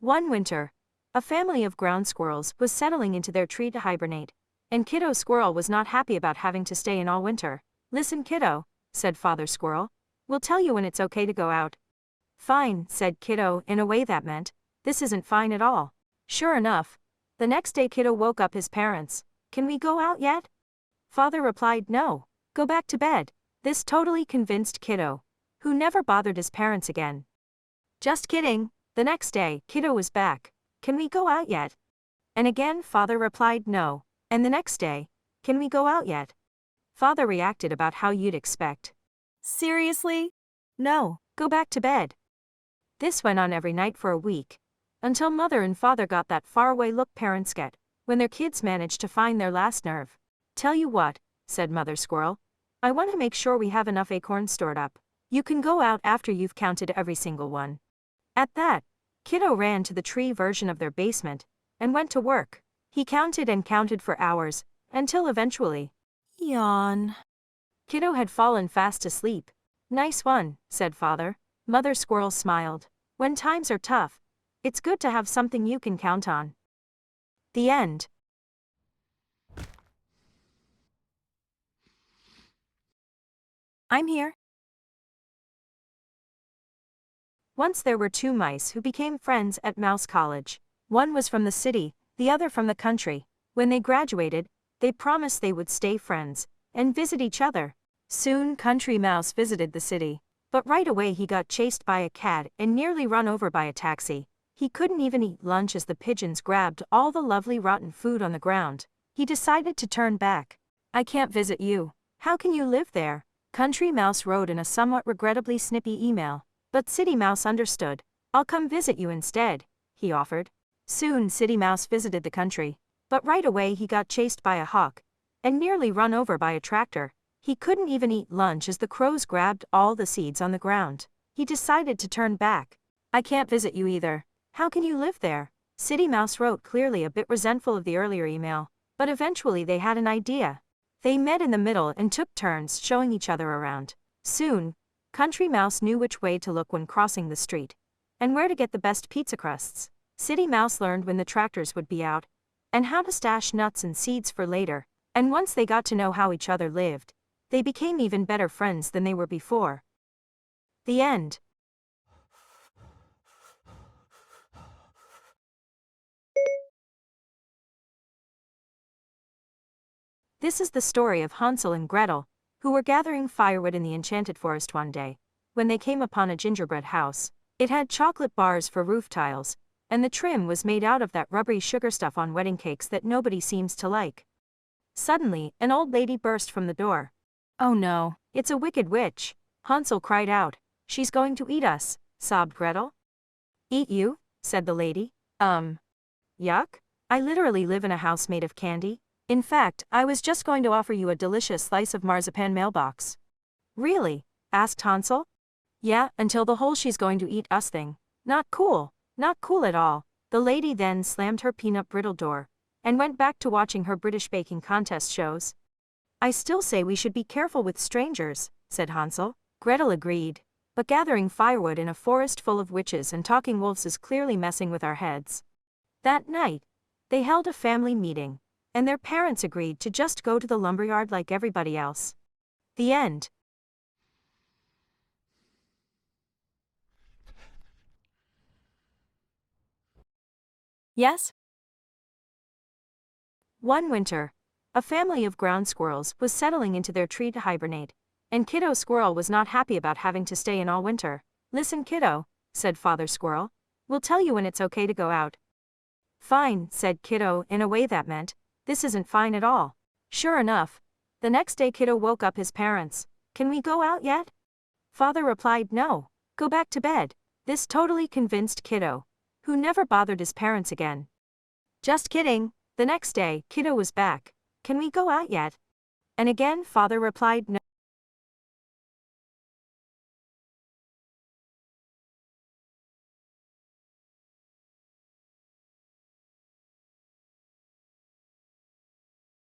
One winter, a family of ground squirrels was settling into their tree to hibernate, and Kiddo Squirrel was not happy about having to stay in all winter. "Listen, Kiddo," said Father Squirrel. "We'll tell you when it's okay to go out." "Fine," said Kiddo in a way that meant, "This isn't fine at all." Sure enough, the next day Kiddo woke up his parents. "Can we go out yet?" Father replied, "No, go back to bed." This totally convinced Kiddo, who never bothered his parents again. "Just kidding." The next day, Kiddo was back. "Can we go out yet?" And again Father replied, "No." And the next day, "Can we go out yet?" Father reacted about how you'd expect. "Seriously? No, go back to bed." This went on every night for a week, until Mother and Father got that faraway look parents get when their kids managed to find their last nerve. "Tell you what," said Mother Squirrel, "I want to make sure we have enough acorns stored up. You can go out after you've counted every single one." At that, Kiddo ran to the tree version of their basement and went to work. He counted and counted for hours, until eventually, yawn, Kiddo had fallen fast asleep. "Nice one," said Father. Mother Squirrel smiled. "When times are tough, it's good to have something you can count on." The end. I'm here. Once there were two mice who became friends at Mouse College. One was from the city, the other from the country. When they graduated, they promised they would stay friends and visit each other. Soon Country Mouse visited the city, but right away he got chased by a cat and nearly run over by a taxi. He couldn't even eat lunch as the pigeons grabbed all the lovely rotten food on the ground. He decided to turn back. "I can't visit you. How can you live there?" Country Mouse wrote in a somewhat regrettably snippy email. But City Mouse understood. "I'll come visit you instead," he offered. Soon City Mouse visited the country, but right away he got chased by a hawk and nearly run over by a tractor. He couldn't even eat lunch as the crows grabbed all the seeds on the ground. He decided to turn back. "I can't visit you either. How can you live there?" City Mouse wrote, clearly a bit resentful of the earlier email, but eventually they had an idea. They met in the middle and took turns showing each other around. Soon, Country Mouse knew which way to look when crossing the street, and where to get the best pizza crusts. City Mouse learned when the tractors would be out, and how to stash nuts and seeds for later. And once they got to know how each other lived, they became even better friends than they were before. The end. This is the story of Hansel and Gretel, who were gathering firewood in the enchanted forest one day, when they came upon a gingerbread house. It had chocolate bars for roof tiles, and the trim was made out of that rubbery sugar stuff on wedding cakes that nobody seems to like. Suddenly, an old lady burst from the door. "Oh no, it's a wicked witch!" Hansel cried out. "She's going to eat us," sobbed Gretel. "Eat you?" said the lady. Yuck. I literally live in a house made of candy. In fact, I was just going to offer you a delicious slice of marzipan mailbox." "Really?" asked Hansel. "Yeah, until the whole 'she's going to eat us' thing. Not cool. Not cool at all." The lady then slammed her peanut brittle door and went back to watching her British baking contest shows. "I still say we should be careful with strangers," said Hansel. Gretel agreed. "But gathering firewood in a forest full of witches and talking wolves is clearly messing with our heads." That night, they held a family meeting, and their parents agreed to just go to the lumberyard like everybody else. The end. Yes? One winter, a family of ground squirrels was settling into their tree to hibernate, and Kiddo Squirrel was not happy about having to stay in all winter. "Listen, Kiddo," said Father Squirrel. "We'll tell you when it's okay to go out." "Fine," said Kiddo in a way that meant, "This isn't fine at all." Sure enough, the next day Kiddo woke up his parents. "Can we go out yet?" Father replied, "No, go back to bed." This totally convinced Kiddo, who never bothered his parents again. "Just kidding." The next day, Kiddo was back. "Can we go out yet?" And again Father replied, "No."